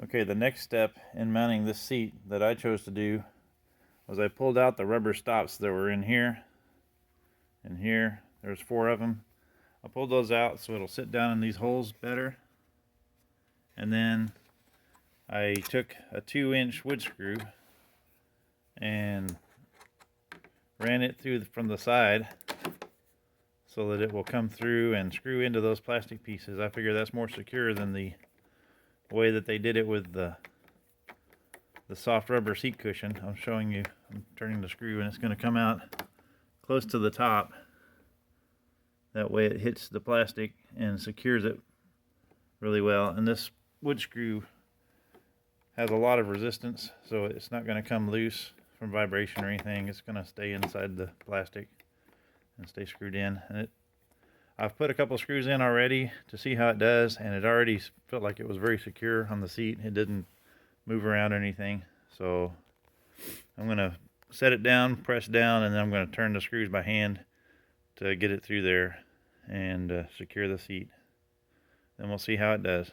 Okay, the next step in mounting this seat that I chose to do was I pulled out the rubber stops that were in here and here. There's 4 of them. I pulled those out so it'll sit down in these holes better. And then I took a 2-inch wood screw and ran it through from the side so that it will come through and screw into those plastic pieces. I figure that's more secure than the way that they did it with the soft rubber seat cushion. I'm showing you, I'm turning the screw and it's going to come out close to the top. That way it hits the plastic and secures it really well. And this wood screw has a lot of resistance, so it's not going to come loose from vibration or anything. It's going to stay inside the plastic and stay screwed in. And I've put a couple screws in already to see how it does, and it already felt like it was very secure on the seat. It didn't move around or anything. So I'm going to set it down, press down, and then I'm going to turn the screws by hand to get it through there and secure the seat. Then we'll see how it does.